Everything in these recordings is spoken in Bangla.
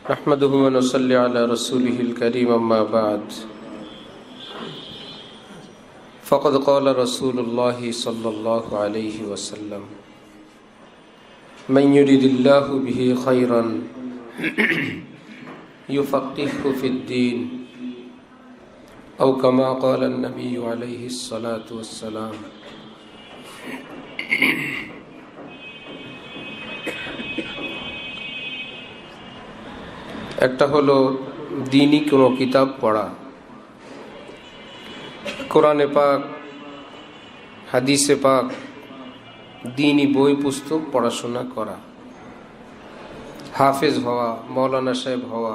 نحمده ونصلي على رسوله الكريم أما بعد فقد قال رسول الله صلى الله عليه وسلم من يريد الله به خيرا يفقهه في الدين أو كما قال النبي عليه الصلاة والسلام একটা হলো দ্বীনি কোনো কিতাব পড়া, কোরআনে পাক, হাদিসে পাক, দ্বীনি বই পুস্তক পড়াশোনা করা, হাফেজ হওয়া, মৌলানা সাহেব হওয়া,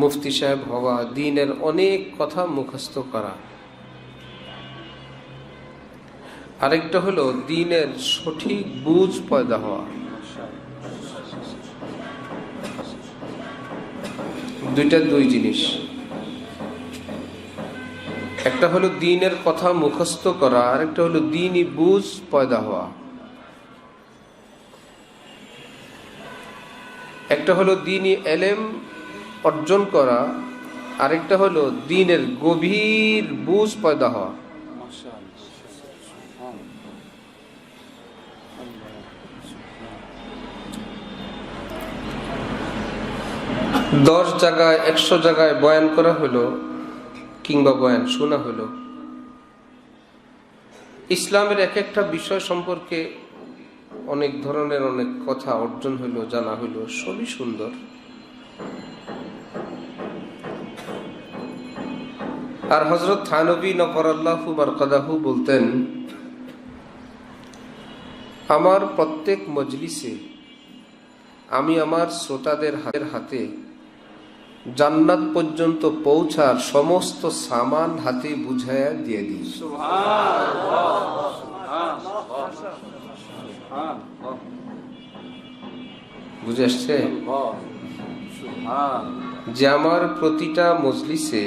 মুফতি সাহেব হওয়া, দ্বীনের অনেক কথা মুখস্থ করা। আরেকটা হলো দ্বীনের সঠিক বুঝ পয়দা হওয়া। দুই জিনিস, একটা হলো দ্বীনের কথা মুখস্থ করা, আরেকটা হলো দ্বীনি বুঝ পয়দা হওয়া। একটা হলো দ্বীনি এলেম অর্জন করা, আরেকটা হলো দ্বীনের গভীর বুঝ পয়দা হওয়া। 10 জায়গায় 100 জায়গায় বয়ান করা হলো কিংবা বয়ান শোনা হলো, ইসলামের এক একটা বিষয় সম্পর্কে অনেক ধরনের অনেক কথা অর্জন হলো, জানা হলো, সবই সুন্দর। আর হযরত থানবী নফরাল্লাহু বারকাদাহু বলতেন, আমার প্রত্যেক মজলিসে আমি আমার শ্রোতাদের হাতে জান্নাত পর্যন্ত পৌঁছার সমস্ত সামান হাতে বুঝাইয়া দিয়ে দিই। বুঝে আসছে যে আমার প্রতিটা মজলিসে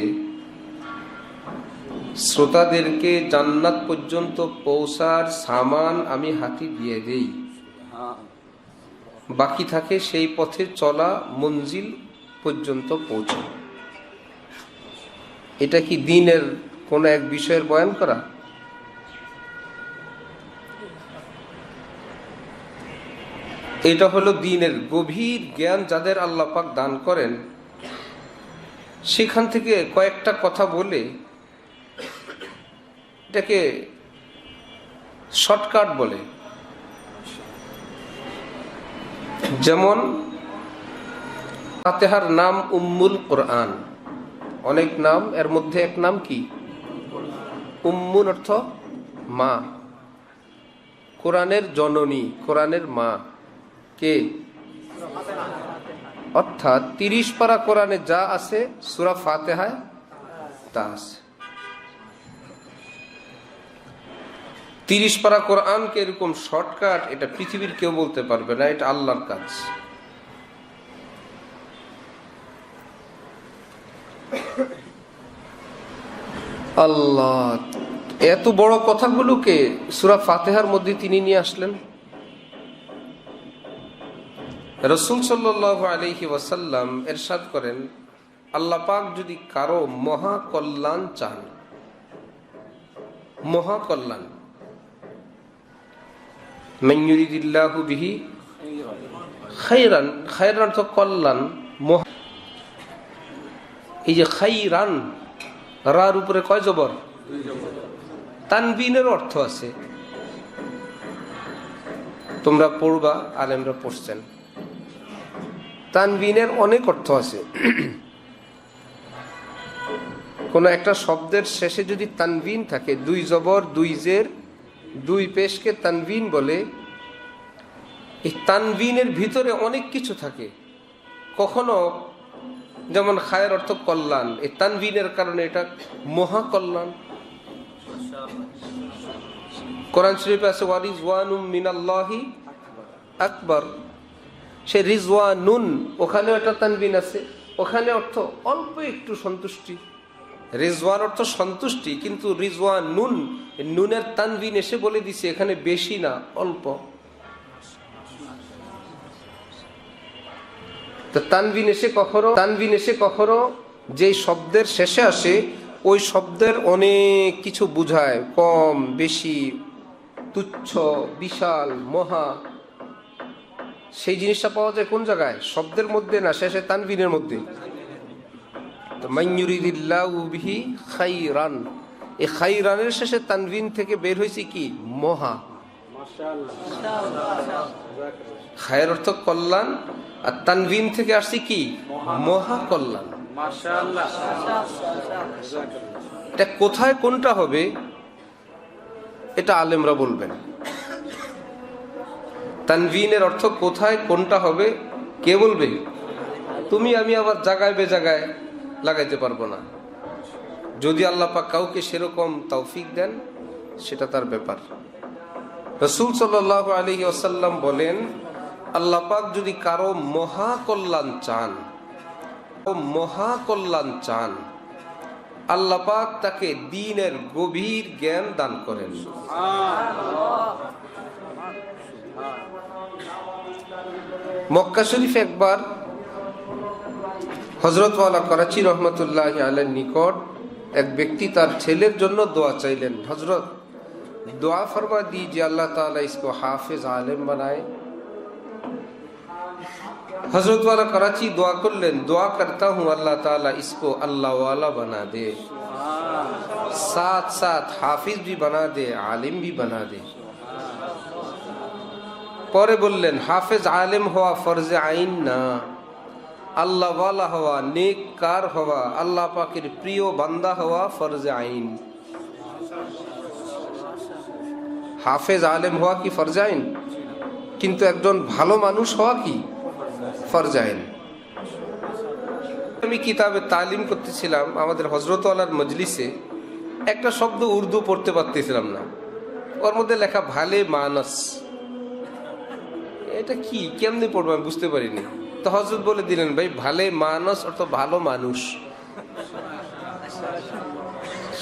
শ্রোতাদেরকে জান্নাত পর্যন্ত পৌঁছার সামান আমি হাতে দিয়ে দেই, বাকি থাকে সেই পথে চলা, মঞ্জিল পর্যন্ত পৌঁছা। এটা কি দ্বীনের কোন এক বিষয়ের বয়ান করা? এটা হলো দ্বীনের গভীর জ্ঞান যাদের আল্লাহ পাক দান করেন, সেখান থেকে কয়েকটা কথা বলে এটাকে শর্টকাট বলে। যেমন ফাতিহার নাম উম্মুল কোরআন, অনেক নাম, এর মধ্যে এক নাম কি উম্মুল, অর্থ মা, কোরআনের জননী, কোরআনের মা কে? অর্থাৎ 30 পারা কোরআনে যা আছে সূরা ফাতিহায় তা আছে। 30 পারা কোরআনকে এরকম শর্টকাট এটা পৃথিবীর কেউ বলতে পারবে না, এটা আল্লাহর কাজ। আল্লাহ এত বড় কথাগুলোকে সূরা ফাতিহার মধ্যে তিনি নিয়ে আসলেন। রাসূল সাল্লাল্লাহু আলাইহি ওয়াসাল্লাম ইরশাদ করেন, আল্লাহ পাক যদি কারো মহা কল্যাণ চান, মহা কল্যাণ, মান ইউরিদিল্লাহু বিহি খায়রান, খায়রান অর্থ কল্যাণ, এই যে খায়রান, রার উপরে কয় জবর? তানবিনের অর্থ আছে, তোমরা পড়বা, আলেমরা পড়ছেন। তানবিনের অনেক অর্থ আছে। কোন একটা শব্দের শেষে যদি তানবিন থাকে, 2 জবর 2 জের 2 পেশকে তানবিন বলে। এই তানবিনের ভিতরে অনেক কিছু থাকে। কখনো যেমন খায়ের অর্থ কল্যাণ, এই তানবিনের কারণে এটা মহা কল্যাণ। কোরআন শরীফে আছে ওয়ারিজওয়ানুম মিনাল্লাহি আকবার, সে রিজওয়ানুন, ওখানে একটা তানবিন আছে, ওখানে অর্থ অল্প একটু সন্তুষ্টি। রিজওয়ান অর্থ সন্তুষ্টি, কিন্তু রিজওয়ানুন, নুনের তানবিন এসে বলে দিছে এখানে বেশি না, অল্প। তো তানবিন এসে কখনো যেই শব্দের শেষে আসে ওই শব্দের অনেক কিছু বুঝায়, কম বেশি, তুচ্ছ বিশাল মহা। সেই জিনিসটা পাওয়া যায় কোন জায়গায়? শব্দের মধ্যে না, শেষে তানবিনের মধ্যে। তো মাইয়ুরিদিল্লাহু বিহি খাইরান, এই খাইরানের শেষে তানবিন থেকে বের হয়েছে কি? মহা। খায়ের অর্থ কল্যাণ, আর তানবিন থেকে আসছে কি? মহা কল্যাণ। এটা কোথায় কোনটা হবে এটা আলেমরা বলবেন। তানবিনের অর্থ কোথায় কোনটা হবে কে বলবে? তুমি আমি আবার জায়গায় বেজায়গায় লাগাইতে পারবো না। যদি আল্লাহ পাক কাউকে সেরকম তৌফিক দেন সেটা তার ব্যাপার। রাসূল সাল্লাল্লাহু আলাইহি ওয়াসাল্লাম বলেন, আল্লাহ পাক যদি কারো মহাকল্যাণ চান, আল্লাহ পাক তাকে দ্বীনের গভীর জ্ঞান দান করেন। মক্কা শরীফ একবার হযরত ওয়ালা করাচি রহমতুল্লাহি আলাইহির নিকট এক ব্যক্তি তার ছেলের জন্য দোয়া চাইলেন। হযরত दुआ फरमा दीजिए अल्लाह ताला इसको हाफिज आलिम बनाए। हजरत वाला कराची दुआ कर लें, दुआ करता हूँ अल्लाह ताला इसको अल्लाह वाला बना दे, साथ साथ हाफिज भी बना दे, आलिम भी बना दे। পরে বললেন, হাফেজ আলিম হওয়া ফরজে আইন না, আল্লাহ ওয়ালা হওয়া, নেককার হওয়া, আল্লাহ পাকের প্রিয় বান্দা হওয়া ফরজে আইন। হাফেজ আলেম হওয়া কি ফরজ আইন? কিন্তু একজন ভালো মানুষ হওয়া কি ফরজ আইন? আমি কিতাবে তালিম করতেছিলাম আমাদের হযরত ওয়ালার মজলিসে, একটা শব্দ উর্দু পড়তে পারতেছিলাম না, ওর মধ্যে লেখা ভালে মানস। এটা কি, কেমনে পড়বো আমি বুঝতে পারিনি। তো হযরত বলে দিলেন, ভাই ভালে মানস অর্থ ভালো মানুষ।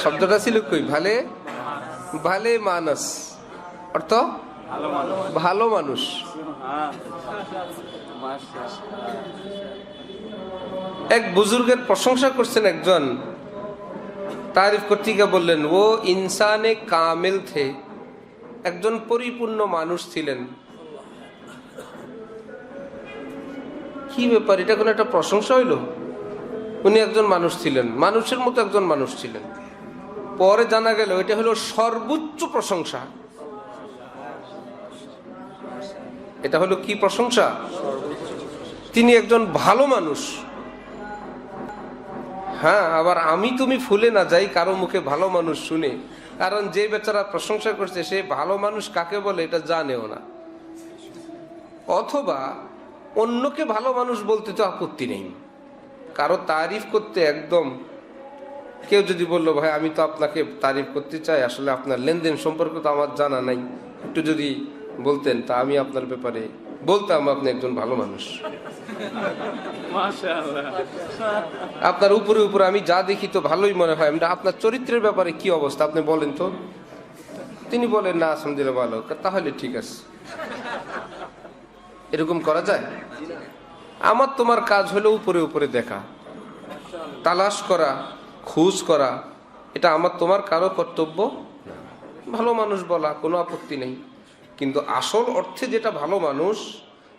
শব্দটা ছিল কই? ভালে মানস অর্থ ভালো মানুষ। এক বুজুর্গের প্রশংসা করছেন একজন, তারিফ করতে গিয়ে বললেন, ও ইনসানে কামিল থে, একজন পরিপূর্ণ মানুষ ছিলেন। কি ব্যাপার, এটা কোনো একটা প্রশংসা হইল? উনি একজন মানুষ ছিলেন, মানুষের মতো একজন মানুষ ছিলেন। পরে জানা গেল এটা হলো সর্বোচ্চ প্রশংসা। এটা হলো কি প্রশংসা? তিনি একজন ভালো মানুষ। হ্যাঁ, আবার আমি তুমি ফুলে না যাই কারো মুখে ভালো মানুষ শুনে, কারণ যে বেচারা প্রশংসা করছে সে ভালো মানুষ কাকে বলে এটা জানেও না। অথবা অন্যকে ভালো মানুষ বলতে তো আপত্তি নেই, কারো তারিফ করতে একদম। কেউ যদি বললো, ভাই আমি তো আপনাকে তারিফ করতে চাই, আসলে আপনার লেনদেন সম্পর্কে তো আমার জানা নাই, একটু যদি বলতেন তা আমি আপনার ব্যাপারে বলতাম আপনি একজন ভালো মানুষ। আপনার উপরে আমি যা দেখি তো ভালোই মনে হয়, আপনার চরিত্রের ব্যাপারে কি অবস্থা আপনি বলেন তো। তিনি বলেন, না আলহামদুলিল্লাহ ভালো। তাহলে ঠিক আছে। এরকম করা যায়? আমার তোমার কাজ হলো উপরে দেখা, তালাশ করা, খোঁজ করা, এটা আমার তোমার কারো কর্তব্য। ভালো মানুষ বলা কোনো আপত্তি নেই, কিন্তু আসল অর্থে যেটা ভালো মানুষ,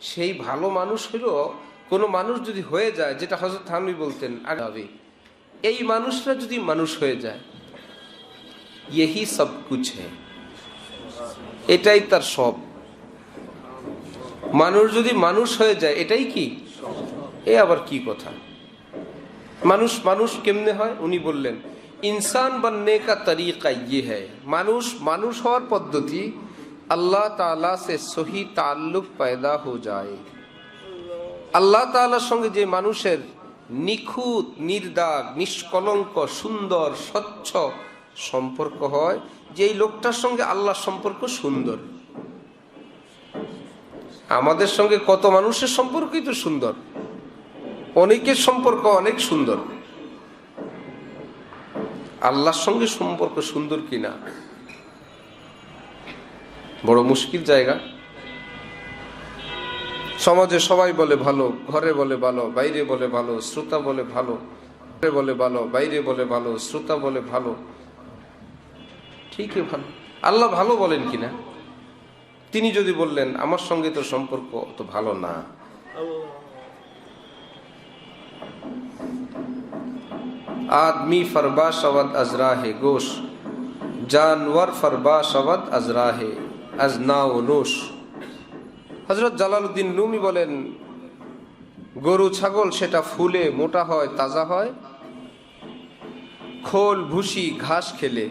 সেই ভালো মানুষ হলো কোনো মানুষ যদি হয়ে যায়, যেটা হযরত থানভী বলতেন আগে, এই মানুষরা যদি মানুষ হয়ে যায়, यही सब कुछ है, এটাই তার সব। মানুষ যদি মানুষ হয়ে যায় এটাই কি? এ আবার কি কথা? মানুষ কেমনে হয়? উনি বললেন, इंसान बनने का तरीका ये है, মানুষ হওয়ার পদ্ধতি अल्लाह ताला से सही ताल्लुक पैदा हो जाए। আল্লাহ তাআলার সঙ্গে যে মানুষের নিখুঁত, নির্দাগ, নিষ্কলঙ্ক, সুন্দর, স্বচ্ছ সম্পর্ক হয়, যেই লোকটার সঙ্গে আল্লাহর সম্পর্ক সুন্দর। আমাদের সঙ্গে কত মানুষের সম্পর্কই তো সুন্দর, অনেকের সম্পর্ক অনেক সুন্দর। আল্লাহর সঙ্গে সম্পর্ক সুন্দর কিনা বড় মুশকিল জায়গা। সমাজে সবাই বলে ভালো, ঘরে বলে ভালো, বাইরে বলে ভালো, শ্রোতা বলে ভালো, বলে ভালো, বাইরে বলে ভালো, শ্রোতা বলে ভালো, ঠিকই ভালো। আল্লাহ ভালো বলেন কিনা? তিনি যদি বললেন আমার সঙ্গে তো সম্পর্ক তো ভালো না, आदमी फरबा शवद अजराहे गोश, जानवर फरबा शवद अजराहे अजनाउनुश। হযরত জালালউদ্দিন রুমি বলেন, গরু ছাগল সেটা ফুলে মোটা হয়, তাজা হয়, খোল ভুসি ঘাস খেলে।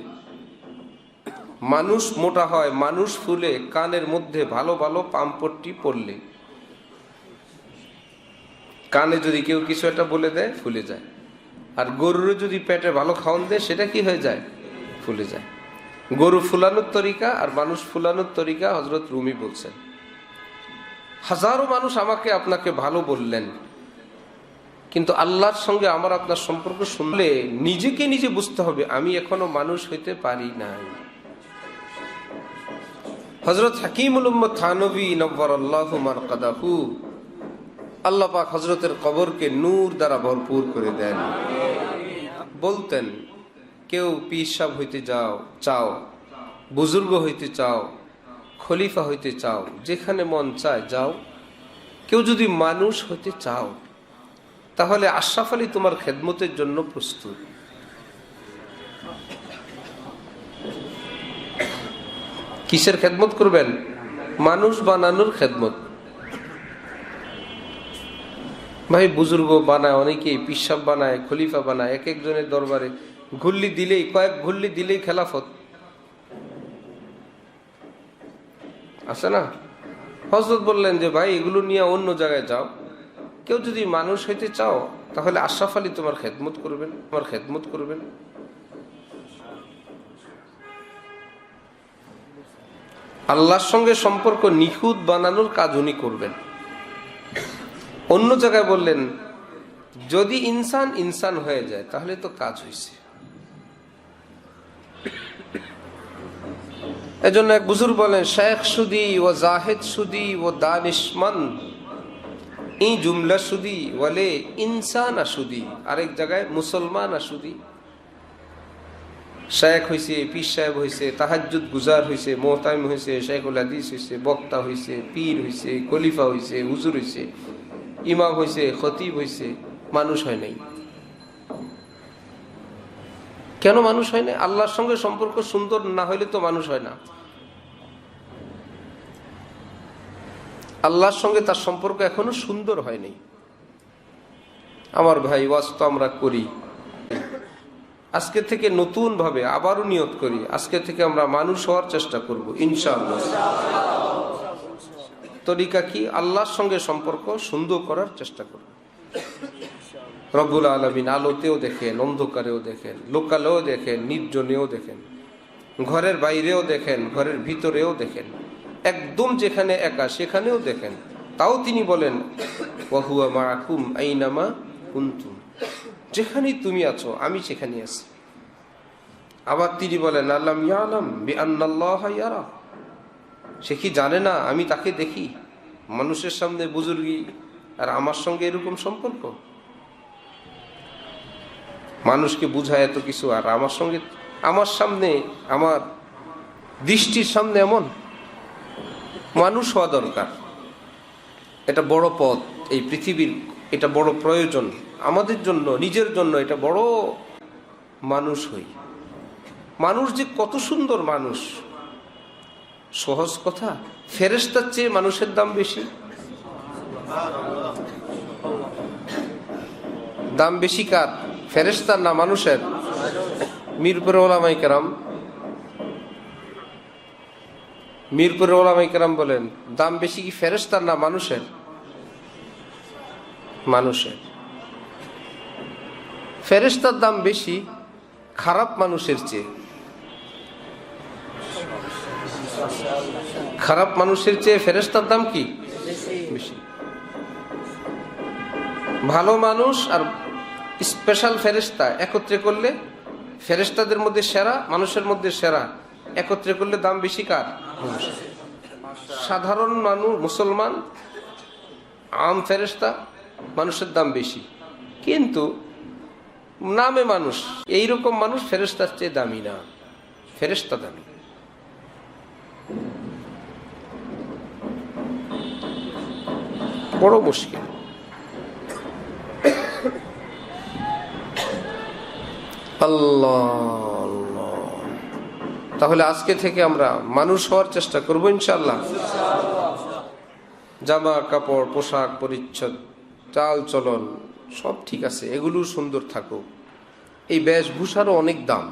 মানুষ মোটা হয়, মানুষ ফুলে কানের মধ্যে ভালো ভালো পামপট্টি পড়লে। কানে যদি কেউ কিছু একটা বলে দেয় ফুলে যায়, আর গরুর যদি পেটে ভালো খাওয়ান দেয় সেটা কি হয়ে যায়? ফুলে যায়। গরু ফুলানোর তরিকা আর মানুষ ফুলানোর তরিকা হযরত রুমি বলছেন। হাজারো মানুষ আমাকে আপনাকে ভালো বললেন, কিন্তু আল্লাহর সঙ্গে আমার আপনার সম্পর্ক শুনলে নিজেকে নিজে বুঝতে হবে আমি এখনো মানুষ হইতে পারি নাই। হযরত হাকিমুল উম্মত থানভী নব্বরাল্লাহু মারকাদাহু, আল্লাহ পাক হযরতের কবরকে নূর দ্বারা ভরপুর করে দেন। বলতেন, কেউ পীর সাহেব হইতে চাও, বুজুর্গ হইতে চাও, খলিফা হইতে চাও, যেখানে মন চায় যাও। কেউ যদি মানুষ হইতে চাও তাহলে আশরাফ আলী তোমার খেদমতের জন্য প্রস্তুত। কিসের খেদমত করবেন? মানুষ বানানোর খেদমত। ভাই বুজুর্গ বানায় অনেকেই, পীর সাহেব বানায়, খলিফা বানায়, এক একজনের দরবারে ঘুল্লি দিলেই, কয়েক ঘুল্লি দিলেই খেলাফত আছে না? হযরত বললেন যে ভাই এগুলো নিয়ে অন্য জায়গায় যাও। কেউ যদি মানুষ হইতে চাও তাহলে আশরাফ আলী তোমার খেদমত করবেন। আল্লাহর সঙ্গে সম্পর্ক নিখুঁত বানানোর কাজ উনি করবেন। অন্য জায়গায় বললেন, যদি ইনসান হয়ে যায় তাহলে তো কাজ হয়েছে। এজন্য এক বুজুর্গ বলেন, শেখ সুদি ও জাহেদ সুদি ও দানিশমন্দ ই জুমলা সুদি ওয়ালে ইনসান আসুদি। আরেক জায়গায় মুসলমান আসুদি। শেখ হয়েছে, পীর সাহেব হয়েছে, তাহাজ্জুদ গুজার হয়েছে, মোহতামিম হয়েছে, শেখুল হাদিস হয়েছে, বক্তা হয়েছে, পীর হয়েছে, খলিফা হয়েছে, হুজুর হয়েছে, ইমাম হয়েছে, খতিব হয়েছে, মানুষ হয় নাই। কেন মানুষ হয় না? আল্লাহর সঙ্গে সম্পর্ক সুন্দর না হইলে তো মানুষ হয় না। আল্লাহর সঙ্গে তার সম্পর্ক এখনো সুন্দর হয় নাই। আমার ভাই, ওয়াজ তো আমরা করি, আজকে থেকে নতুন ভাবে আবারও নিয়ত করি, আজকে থেকে আমরা মানুষ হওয়ার চেষ্টা করব ইনশাআল্লাহ। তরিকা কি? আল্লাহর সঙ্গে সম্পর্ক সুন্দর করার চেষ্টা করব। রব্বুল আলামিন আলোতেও দেখেন, অন্ধকারেও দেখেন, লোকালেও দেখেন, নির্জনেও দেখেন, ঘরের বাইরেও দেখেন, ঘরের ভিতরেও দেখেন, একদম যেখানে একা সেখানেও দেখেন। তাও তিনি বলেন, ওয়া হুয়া মাআকুম আইনামা কুনতুম, যেখানেই তুমি আছো আমি সেখানেই আছি। আবার তিনি বলেন, আল্লাম ইয়ালাম বিআন্নাল্লাহা ইয়ারা, সে কি জানে না আমি তাকে দেখি? মানুষের সামনে বুজুর্গি আর আমার সঙ্গে এরকম সম্পর্ক। মানুষকে বুঝায় এত কিছু, আর আমার সামনে, আমার দৃষ্টির সামনে এমন। মানুষ হওয়া দরকার, এটা বড় পথ এই পৃথিবীর, এটা বড় প্রয়োজন আমাদের জন্য, নিজের জন্য। এটা বড় মানুষ হই। মানুষ যে কত সুন্দর মানুষ, সহজ কথা। ফেরেশতার চেয়ে মানুষের দাম বেশি। দাম বেশি কার? ফেরেশতার না মানুষের? মিরপুরের ওলামায়ে কেরাম বলেন, দাম বেশি কি ফেরেশতার না মানুষের? মানুষের। ফেরেশতার দাম বেশি খারাপ মানুষের চেয়ে। খারাপ মানুষের চেয়ে ফেরেশতার দাম কি বেশি। ভালো মানুষ আর স্পেশাল ফেরেশতা একত্রে করলে, ফেরেশতাদের মধ্যে সেরা, মানুষের মধ্যে সেরা, একত্রে করলে দাম বেশি কার? সাধারণ মানুষ, মুসলমান আম ফেরেশতা, মানুষের দাম বেশি, কিন্তু নামে মানুষ। এইরকম মানুষ ফেরেশতার চেয়ে দামি না, ফেরেশতা দামি। বড় মুশকিল। আল্লাহ, তাহলে আজকে থেকে আমরা মানুষ হওয়ার চেষ্টা করবো ইনশাআল্লাহ। জামা কাপড়, পোশাক পরিচ্ছদ, চাল চলন সব ঠিক আছে, এগুলো সুন্দর থাকুক। এই বেশভূষারও অনেক দাম,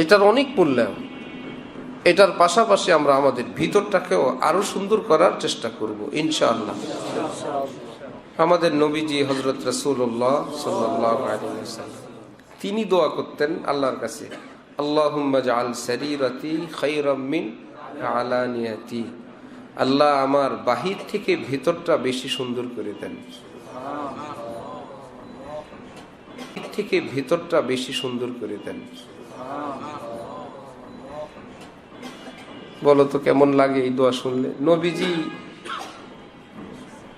এটার অনেক মূল্যায়ন। এটার পাশাপাশি আমরা আমাদের ভিতরটাকেও আরো সুন্দর করার চেষ্টা করব ইনশাআল্লাহ। আমাদের নবীজি হযরত রাসূলুল্লাহ সাল্লাল্লাহু আলাইহি ওয়াসাল্লাম তিনি দোয়া করতেন আল্লাহর কাছে, আল্লাহুম্মা জাআল সারীরাতি খায়রাম মিন আলানিয়াতি। আল্লাহ আমার বাহির থেকে ভিতরটা বেশি সুন্দর করে দেন, থেকে ভিতরটা বেশি সুন্দর করে দেন। বলো তো কেমন লাগে এই দোয়া শুনলে? নবীজি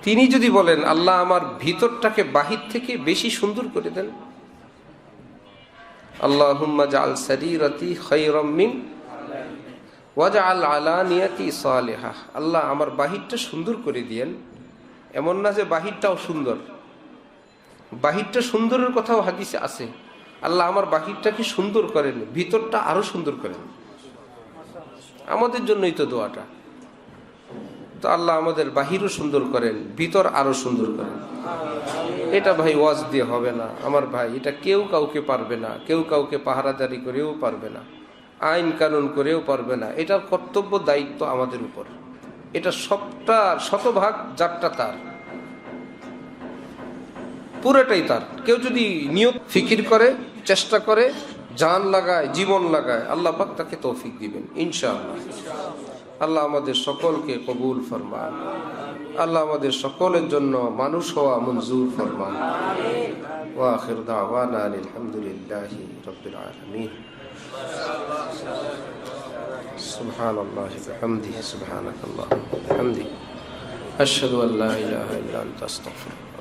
তিনি যদি বলেন আল্লাহ আমার ভিতরটাকে বাহির থেকে বেশি সুন্দর করে দেন, আল্লাহুম্মা জাআল সারীরাতি খায়রাম মিন ওয়াজআল আলানিয়াতি সালিহাহ। আল্লাহ আমার বাহিরটা সুন্দর করে দিয়েন। এমন না যে বাহিরটাও সুন্দর, বাহিরটা সুন্দরের কথাও হাদিসে আছে। আল্লাহ আমার বাহিরটাকে সুন্দর করেন, ভিতরটা আরো সুন্দর করেন। আমাদের জন্যই তো দোয়াটা। তো আল্লাহ আমাদের বাহিরও সুন্দর করেন, ভিতর আরো সুন্দর করেন। এটা ভাই ওয়াজ দিয়ে হবে না আমার ভাই, এটা কেউ কাউকে পারবে না, কেউ কাউকে পাহারাদারি করেও পারবে না, আইন কানুন করেও পারবে না। এটার কর্তব্য দায়িত্ব আমাদের উপর। এটা সবটা শতভাগ যারটা তার, পুরোটাই তার। কেউ যদি নিয়ত ফিকির করে, চেষ্টা করে, জান লাগায়, জীবন লাগায়, আল্লাহ পাক তাকে তৌফিক দিবেন ইনশাআল্লাহ। আল্লাহ আমাদের সকলকে কবুল ফরমান। আল্লাহ আমাদের সকলের জন্য মানুষ হওয়া মঞ্জুর ফরমান। ওয়া আখির দাওয়ানা আলহামদুলিল্লাহি রাব্বিল আলামিন। সুবহানাল্লাহি ওয়া বিহামদিহি, সুবহানাকাল্লাহুম্মা ওয়া বিহামদিহি, আশহাদু আল্লা ইলাহা ইল্লা আনতা আস্তাগফিরুকা।